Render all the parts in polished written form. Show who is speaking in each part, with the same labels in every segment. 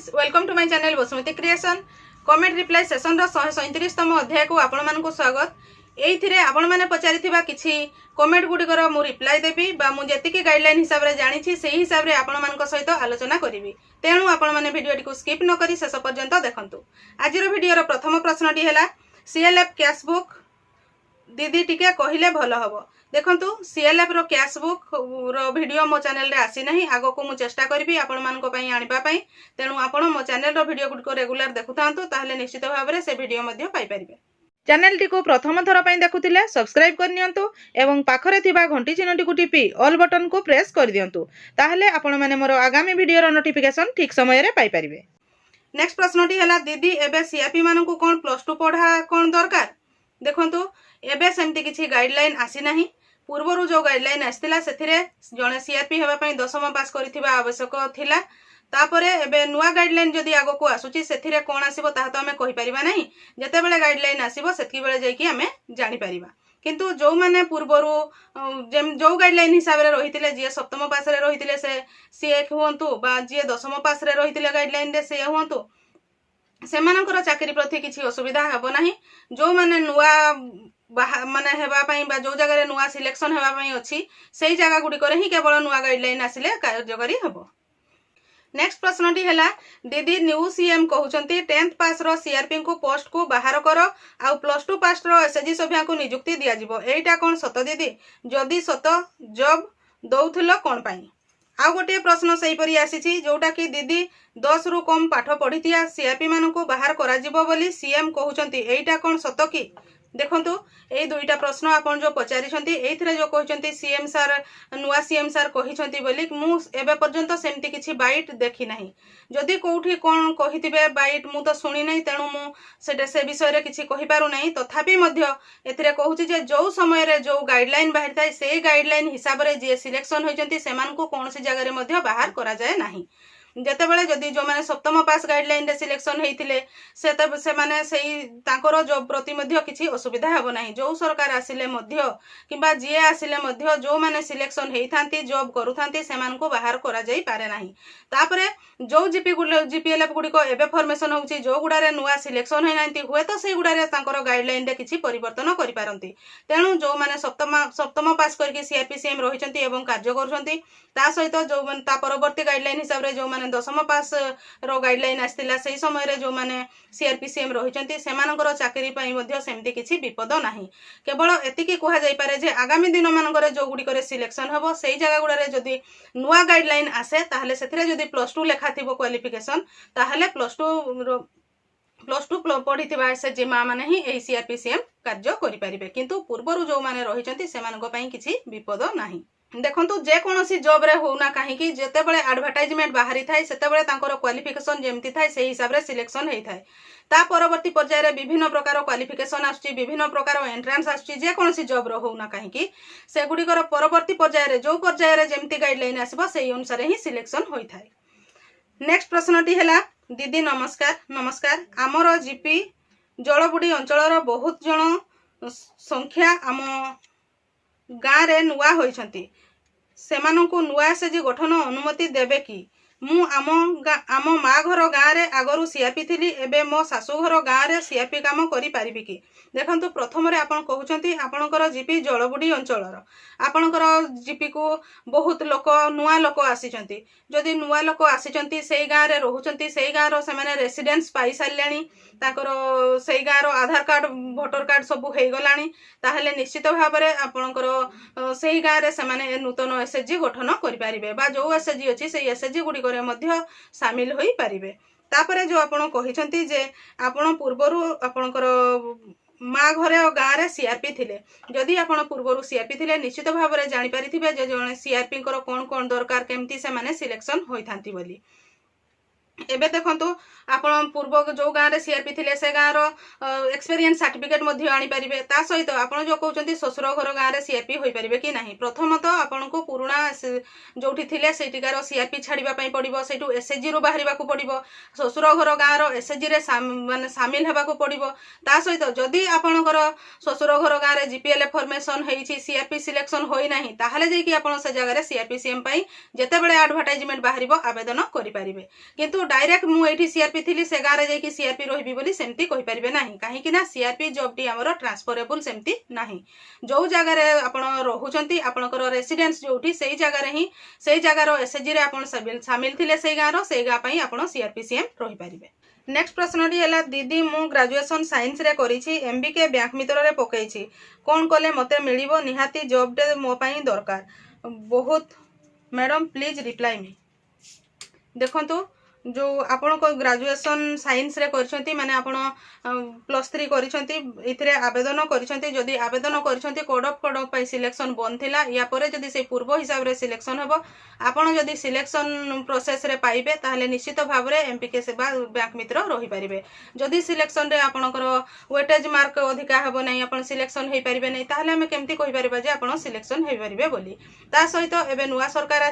Speaker 1: Friends welcome to my channel Basumati creation comment reply session 137तम अध्याय को आपण मानकु स्वागत। एइथिरे आपण माने पचारिथिबा किछि कमेंट गुडिकर मु रिप्लाई देबी बा मु जेतिकी गाइडलाइन हिसाब रे जानिछि सेही हिसाब रे आपण मानक सहित आलोचना करिवि। तेणु आपण माने वीडियोटी को स्किप न करी शेष पर्यंत देखंतु। आजिरो वीडियोर प्रथम प्रश्नटी हैला सीएलएफ कैश बुक दीदी टिके कहिले भलो हबो। देखंतु सीएलएफ रो कैश बुक रो वीडियो मो चैनल रे आसी नाही, आगो को मु चेष्टा करबी आपण मानको पई आनिबा पई। तेणु आपण मो चैनल रो वीडियो गुड को रेगुलर देखुतांतु, ताहले निश्चित भाव रे से वीडियो मध्ये पाई परिबे। चैनल टी को प्रथम थर पई देखुतिले सब्सक्राइब कर नियंतु एवं पाखरे थिबा घंटी चिन्हटी को टिपी ऑल बटन को प्रेस कर दियंतु, ताहले आपण माने मोर आगामी वीडियो रो नोटिफिकेशन ठीक समय रे पाई परिबे। नेक्स्ट प्रश्नटी हैला दीदी एबे सीआरपी मानकु कोन +2 पढ़ा कोन दरकार। देखंतु एबे सेमती किछि गाइडलाइन आसी नाही। पूर्वरु जो गाइडलाइन आस्तिला सेथिरे जणे सीआरपी हेबा पई 10मा पास करिथिबा आवश्यक थिला। तापरे एबे नुआ गाइडलाइन जदि आगो को आसुची सेथिरे कोन आसीबो ताहा तो हमें कहि परिबा नाही। जते बेले गाइडलाइन आसीबो सेति बेले जाई कि हमें जानि परिबा। किंतु जो माने पूर्वरु जो गाइडलाइन हिसाब रे रहितिले जे 7मा पास रे रहितिले से सीए हुंतु बा जे 10मा पास रे रहितिले गाइडलाइन रे से हुंतु, सेमानकर चाकरी प्रति किछि असुविधा हेबो नाही। जो माने नुआ माने हेबा पई बा जो जगह रे नुआ सिलेक्शन हेबा पई अछि सेही जगह गुडी करे ही केवल नुआ गाइडलाइन आसिले कार्यकारी हेबो। नेक्स्ट प्रश्नटी हैला दीदी न्यू सीएम कहउचंती 10th पास रो सीआरपी को पोस्ट को बाहर करो आ +2 पास रो एसएजी सभ्या को नियुक्ति दिया जिवो, एटा कोन सत दीदी? जदी सत जॉब दउथलो कोन पई? आ गोटे प्रश्न सही परी आसीछि जोटा कि दीदी 10 रु कम पाठ पढ़ितिया सीआरपी मान को बाहर करा जिवो बोली सीएम कहउचंती, एटा कोन सत की? देखंतु ए दुईटा प्रश्न आपन जो पचारिछंती एथिरे जो कहउचंती सीएम सर नुआ सीएम सर कहिछंती बोली मु एबे पर्यंत सेमती किछि बाइट देखि नाही। जदि कोठी कोन कहितिबे बाइट मु तो सुनी नाही, तेणु मु से विषय रे किछि कहि पारु नाही। तथापि मध्य एथिरे कहउछि जे जो समय रे जो गाइडलाइन बाहिर थाए से गाइडलाइन हिसाब रे जे सिलेक्शन होइछंती सेमान को कोनसी जगह रे मध्य बाहर करा जाय नाही। जेतेबेले जदि जो माने 7मा पास गाइडलाइन रे सिलेक्शन हेइतिले से माने सेही तांकर जॉब प्रति मध्य किछि असुविधा हेबो नाही। जो सरकार आसिले मध्य किबा जे आसिले मध्य जो माने सिलेक्शन हेइथांती जॉब करूथांती सेमान को बाहर करा जाई पारे नाही। तापरे जो जीपीएलएफ गुडी को एबे फॉर्मेशन होउची जो गुडारे नुआ सिलेक्शन हेनांती हुए तो सेही गुडारे तांकर गाइडलाइन रे किछि परिवर्तन करि पारंती। तेणु जो माने 7मा पास करके सीआरपीसीएम रहिचंती एवं कार्य करूचंती ता सहित जो ता परवर्ती गाइडलाइन हिसाब रे जो माने 10मा पास रो गाइडलाइन आस्तिला सेही समय रे जो माने सीआरपीसीएम रहिचंती सेमानकर चाकरी पई मध्य सेमती किछि विपद नाही। केवल एतिकी कहा जाई पारे जे आगामी दिन मानकर जो गुडी करे सिलेक्शन हबो सेही जगह गुडा रे जदि नुआ गाइडलाइन आसे ताहले सेथिरे जदि +2 लेखा थिबो क्वालिफिकेशन ताहले +2 पढ़िथिबा एसएजी मा माने ही एही सीआरपीसीएम कार्य करि परिबे। किंतु पूर्वरु जो माने रहिचंती सेमानक पई किछि विपद नाही। देखंतु जे कोनोसी जॉब रे होउना काहे कि जेते बेले एडवर्टाइजमेंट बाहरी थाए सेते बेले तांकर क्वालिफिकेशन जेमती थाए सेही हिसाब रे सिलेक्शन हेइ थाए। ता परवर्ती पर्याय रे विभिन्न प्रकार क्वालिफिकेशन आछी, विभिन्न प्रकार एंट्रेंस आछी, जे कोनोसी जॉब रो होउना काहे कि से गुडीकर परवर्ती पर्याय रे जो पर्याय रे जेमती गाइडलाइन आसीबो सेही अनुसार ही सिलेक्शन होई थाए। नेक्स्ट प्रश्नटी हैला दीदी नमस्कार। नमस्कार। आमर जीपी जळबुडी अंचल रो बहुत जण संख्या आम गाँ रे नुआ होइछंती, सेमानंकु नुआ एसएजी गठन अनुमति देबे कि? मु आम माँ घर गाँ रे आगरु सीआरपी थिली, एबे मो सासु घर गाँ रे सीआरपी काम करि पारिबि कि? देखंतु प्रथम रे आपण कहउचंती आपणकर जीपी जळबुडी अंचलर आपणकर जीपी को बहुत लोक नुआ लोक आसीचंती। जदि नुआ लोक आसीचंती सेही गाँ रे रहुचंती सेही गाँ रो सेमाने रेसिडेंस पाई सारलेनी, ताकर सेही गाँ रो आधार कार्ड वोटर कार्ड सब हेइ गलानी, ताहले निश्चित भाव रे आपणकर सेही गाँ रे सेमाने नूतन एसएजी गठन करि पारिबे बा जो एसएजी अछि सेही एसएजी गुडी करे मध्य शामिल होई पारिबे। तापरे जो आपण कहिसंती जे आपण पूर्वरु आपणकर माँ घरे और गाँ रे सीआरपी थिले, जदि आपण पूर्वरु सीआरपी थिले निश्चित भाव रे जानि पारिथिबे जे जणे सीआरपी कर कोन कोन दरकार केमती से माने सिलेक्शन होइथांती बोली। एबे देखंतु आपण पूर्व जो गाँ रे सीआरपी थिले से गाँ रो एक्सपीरियंस सर्टिफिकेट मध्य आनी पारिबे। ता सहित आपण जो कहउचंती ससुर घर गाँ रे सीआरपी होई पारिबे कि नाही? प्रथमत आपण को पुराना जोठी थिले सेटिकार सीआरपी छाड़िबा पई पड़िबो, सेटू एसएजी रो बाहरिबा को पड़िबो, ससुर घर गाँ रो एसएजी रे माने शामिल हेबा को पड़िबो। ता सहित जदि आपणकर ससुर घर गाँ रे जीपीएलएफ फॉर्मेशन हेइछि सीआरपी सिलेक्शन होई नाही ताहले जे कि आपण से जगह रे सीआरपीसीएम पई जेते बेले एडवर्टाइजमेंट बाहरिबो आवेदन करि पारिबे। किंतु डायरेक्ट मुझे सीआरपी थी से गाँव में जाकि सीआरपी रही बोली सेमती कहि परिबे नाही कहीं ना सीआरपी जॉबटी आमर ट्रांसफरेबल सेमती नाही जो जगार आपण रहुचंती आपणकर रेसिडेंस जोठी सेही जगार ही सेही जगार एसएचजी रे आपण शामिल थिले सेही गाँव सेही गाँ पई आपण सीआरपी सीएम रही परिबे। नेक्स्ट प्रश्नटी है दीदी मु ग्रेजुएशन साइंस रे करिछि एमबीके बैंक मित्र रे पकईछि कौन कले मते मिलिबो निहाती जॉबटे मो पई दरकार बहुत मैडम प्लीज रिप्लाई मी। देखंतु जो आपण को ग्रेजुएशन साइंस रे करछंती माने आपण +3 करछंती इथरे आवेदन करछंती जदी आवेदन करछंती कोड ऑफ पई सिलेक्शन बन थिला या परे जदी से पूर्व हिसाब रे सिलेक्शन हबो आपण जदी सिलेक्शन प्रोसेस रे पाइबे ताहले निश्चित भाव रे एमपीके सेवा बैंक मित्र रही परिबे जदी सिलेक्शन रे आपणकर वेटेज मार्क अधिका हबो नै आपण सिलेक्शन हेई परिबे नै ताहले हम केमती कहि परिबा जे आपण सिलेक्शन हेई परिबे बोली ता सहित एबे नुवा सरकार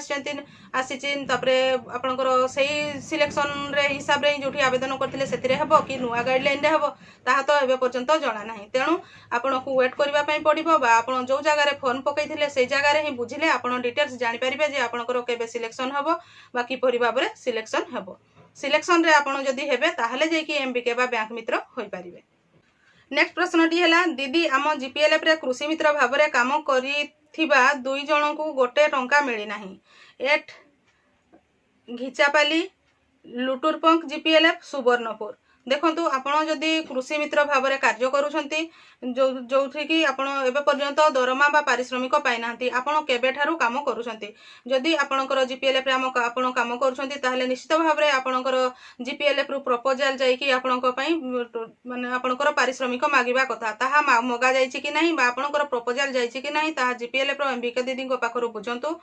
Speaker 1: आसीचिन तापरे आपणकर सेही सिलेक्शन रे हिसाब रे जोठी आवेदन करथिले सेतिरे हबो कि नुवा गाइडलाइन रे हबो ताहा तो एबे पर्यंत जणा नाही तेणु आपण को वेट करबा पई पड़िबो बा आपण जो जगह रे फॉर्म पकैथिले से जगह रे ही बुझिले आपण डिटेल्स जानि परिबे जे आपणकर केबे सिलेक्शन हबो बा कि परि भाबरे सिलेक्शन हबो सिलेक्शन रे आपण जदी हेबे ताहले जे कि एमबीके बा बैंक मित्र होई परिबे। नेक्स्ट प्रश्नटी हैला दीदी आम जीपीएलएफ रे कृषि मित्र भाबरे काम करिथिबा दुई जण को गोटे टंका मिली नाही एट घिचापाली लुटुरपंक जीपीएलएफ सुवर्णपुर देखंतु आपण जदी कृषि मित्र भाव में कार्य करूछंती जो कि आपण एबे पर्यंत दरमा बा पारिश्रमिक पाई नांती आपण केबे ठारू काम करूछंती जदी आपणकर जीपीएलएफ रे आपण काम करूछंती ताहले निश्चित भाव में आपणकर जीपीएलएफ रु प्रपोजल जाई कि आपणक पई माने आपणकर पारिश्रमिक मागिबा कथा ताहा मगा जाईची कि नाही बा आपणकर प्रपोजल जाईची कि नाही ताहा जीपीएलएफ रो एमबीके दीदी को पाखरु बुझंतु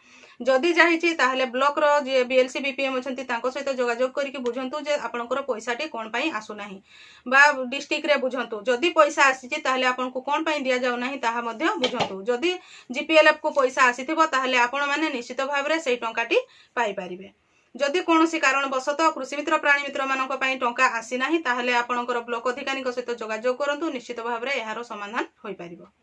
Speaker 1: जदी जाईची ताहले ब्लॉक रो जे बीएलसी बीपीएम अछंती तांको सहित जोगाजोग करके बुझंतु जे आपणकर पैसाटी कोन पई आसु नाही बा डिस्ट्रिक्ट रे बुझंतु जदी पैसा आसीची ताहले आपण को कोन पई दिया जाउ नाही ताहा मध्ये बुझंतु जदी जीपीएलएफ को पैसा आसीथिबो ताहले आपण माने निश्चित भाव रे सेही टंकाटी पाई परिबे जदि कोनोसी कारण बसत कृषि मित्र प्राणी मित्र मानक पई टंका आसी नाही ताहले आपणकर ब्लॉक अधिकारी को सहित जोगाजोग करंतु निश्चित भाव रे एहारो समाधान होई परिबो।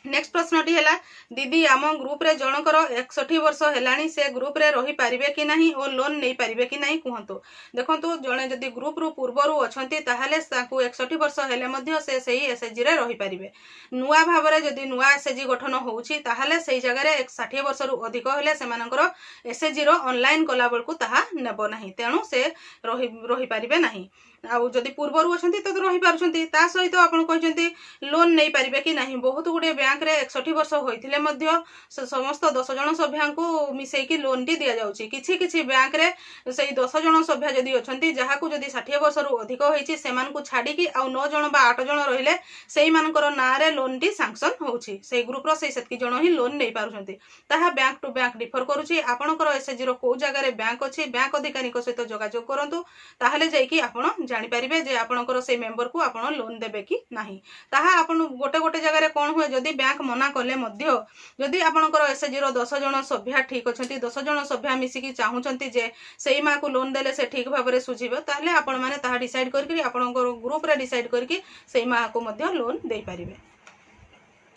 Speaker 1: नेक्स्ट प्रश्नटी है दीदी आम ग्रुप रे जनकर 61 वर्ष हेलानी से ग्रुप रे रही पारिबे कि नहीं और लोन नहीं पारिबे कि नहीं कहंतु देखंतु जणे जदी ग्रुप रु पूर्वरु अछंती ताहाले ताकू 61 वर्ष हेले मध्य से सही एसएचजी रे रही पारिबे नुआ भाव रे जदी नुआ एसएचजी गठन होउची ताहाले सही जगह रे 60 वर्ष रु अधिक हेले सेमानकर एसएचजी रो ऑनलाइन कला बेलकु ताहा नेबो नाही तेणु से रही पारिबे नाही आउ जदी पूर्वरु अछंती तो रही पारुछंती ता सहित आपण कहचंती लोन नहीं पारिबे कि नहीं बहुत गुडे बैंक रे 61 वर्ष होइथिले मध्य समस्त 10 जन सभ्या को मिसई की लोन टी दिया जाउची किछि किछि बैंक रे सेही 10 जन सभ्या जदी अछंती जहा को जदी 60 वर्ष रु अधिक होईची सेमान को छाडी की आ 9 जन बा 8 जन रहिले सेही मानकर ना रे लोन टी सैंक्शन होउची सेही ग्रुप रो सेही सेतकी जन ही लोन नै पारुछंती ताहा बैंक टू बैंक डिफर करूची आपणकर एसएचजी रो को जगह रे बैंक अछि बैंक अधिकारी को सहित जोगाजोग करंतु ताहाले जाई कि आपण जानि परिबे जे आपणकर से मेंबर को आपण लोन देबे कि नाही ताहा आपण गोटे गोटे जगह रे कोन होय जदी बैंक मना कले मध्य जदी आपणकर एसएचजी रो 10 जन सभ्या ठीक अछंती 10 जन सभ्या मिसी कि चाहुचंती जे सेही मा को लोन देले से ठीक भाबरे सुझिबो ताहले आपण माने ताहा डिसाइड करके आपणकर ग्रुप रे डिसाइड करके सेही मा को मध्य लोन देई परिबे।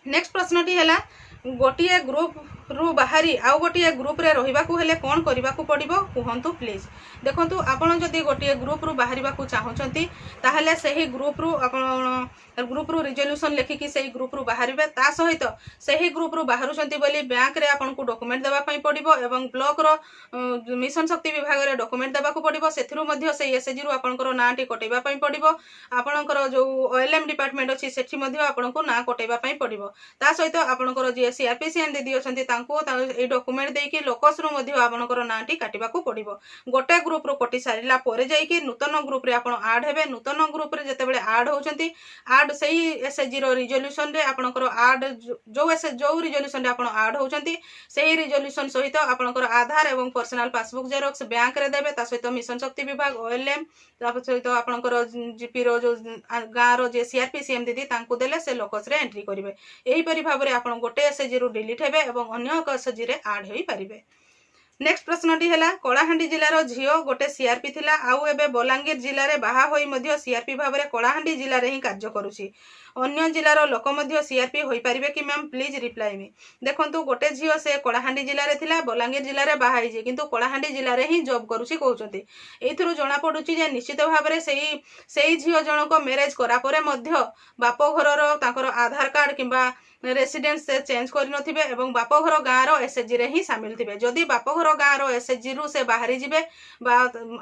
Speaker 1: नेक्स्ट प्रश्नटी हैला गोटिए ग्रुप रु बाहरी आउ गोटिए ग्रुप रे रहिबा को हेले कोन करिबा को पड़िबो कहंतु प्लीज देखंतु आपण जदी गोटिए ग्रुप रु बाहरिबा को चाहुचंती ताहले सही ग्रुप रु आपण ग्रुप रु रिजोल्यूशन लेखि कि सही ग्रुप रु बाहरिबे ता सहित सही ग्रुप रु बाहरुचंती बोली बैंक रे आपण को डॉक्यूमेंट देबा पई पड़िबो एवं ब्लॉक रो मिशन शक्ति विभाग रे डॉक्यूमेंट देबा को पड़िबो सेथिरु मध्ये सही एसएचजी रु आपणकर नाटी कटेबा पई पड़िबो आपणकर जो ओएलएम डिपार्टमेंट अछि सेठी मध्ये आपणको ना कटेबा पई पड़िबो ता सहित आपणकर जे सीआरपीसीएन दीदी अछंती तांको ए डॉक्यूमेंट देई कि लोकस रु मध्ये आपणकर नाटी काटिबा को पड़िबो गोटे ग्रुप रो कटि सारिला परे जाई कि नूतन ग्रुप रे आपण ऐड हेबे नूतन ग्रुप रे जतेबेले ऐड होचंती ऐड सही एसएचजी रो रिजोल्यूशन रे आपणकर ऐड जो रिजोल्यूशन रे आपण ऐड होचंती सही रिजोल्यूशन सहित आपणकर आधार एवं पर्सनल पासबुक जेरॉक्स बैंक रे देबे ता सहित मिशन शक्ति विभाग ओएलएम ता सहित आपणकर जीपी रो जो गाँ रो जे सीआरपीसीएम दीदी तांको देले से लोकस रे एंट्री करिवे एही परि भाबरे आपण गोटे एसएचजी रो डिलीट हेबे एवं अन्य एक एसएचजी रे ऐड होई परिबे। नेक्स्ट प्रश्नटी है कलाहांडी जिलार झील गोटे सीआरपी थिला आउ एबे बलांगीर जिले बाहा होई मध्य सीआरपी भाव में कलाहांडी जिले में ही कार्य करुछि अन्य जिलार लोक मध्य सीआरपी होई परिबे कि मैम प्लीज रिप्लाई मी देखंतु गोटे झील से कलाहांडी जिले में थिला बलांगीर जिले में बाहा होइछि किंतु कलाहांडी जिले में ही जॉब करुछि कहउछथि एथिरु जणा पडुछि जे निश्चित भाव में सेही झील जनक मैरेज करा परे मध्य बाप घरर तांकर आधार कार्ड किंबा रेसिडेंस से चेंज कर नथिबे एवं बापघर गाँव एसएचजी रे ही सामिल थिबे जदि बापघर गाँव एसएचजी रु से बाहरी जिबे बा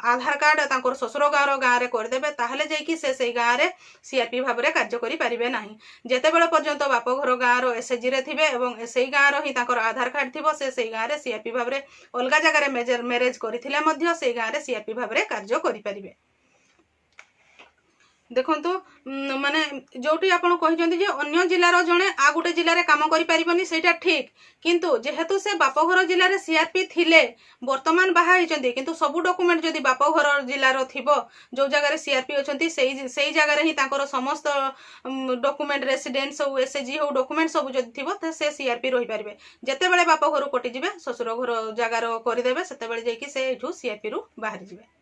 Speaker 1: आधार कार्ड तांकर ससुर गाँव रे कर देबे ताहले जैकि से गाँव रे सीआरपी भाव में कार्य करि परिबे नाही जेतेबेले पर्यंत बापघर गाँव एसएचजी रे थिबे एवं सेही गाँव ही तांकर आधार कार्ड थिबो से गाँव रे सीआरपी भाव में अलगा जगह रे मैरेज करथिले मध्य से गाँव रे सीआरपी भाव में कार्य करि परिबे देखंतु माने जोटी आपण कहिजंती जे अन्य जिल्लार जणे आ गुटे जिल्ला काम करि परिबनी सेटा ठीक किंतु जेहेतु से बापघर जिल्ला रे सीआरपी थिले वर्तमान बाहा हिचंती किंतु सब डॉक्यूमेंट जदी बापघर जिल्लार थिबो जो जगह रे सीआरपी अछंती सेही जगह रे ही तांकर समस्त डॉक्यूमेंट रेसिडेंस हो एसएचजी हो डॉक्यूमेंट सब जदी थिबो त से सीआरपी रहि परिबे जते बेले बापघर कटि जिबे ससुर घर जगार करि देबे सेते बेले जेकी से एठू सीआरपी रु बाहर जिबे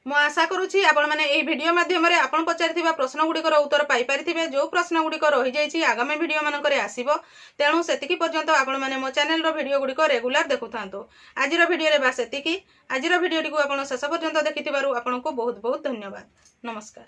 Speaker 1: मु आशा करुछि आपण माने एही वीडियो माध्यम रे आपण पचारिथिबा प्रश्न गुडिकर उत्तर पाई परिथिबे जो प्रश्न गुडिक रहि जाइछि आगामी वीडियो मानकरे आसीबो तेणु सेतिकी पर्यंत आपण माने मो चैनल रो वीडियो गुडिक रेगुलर देखुथांतो आजिरो वीडियो रे बास एतिकी आजिरो वीडियो टिकु आपण शेष पर्यंत देखिथिबारु आपनको बहुत बहुत धन्यवाद नमस्कार।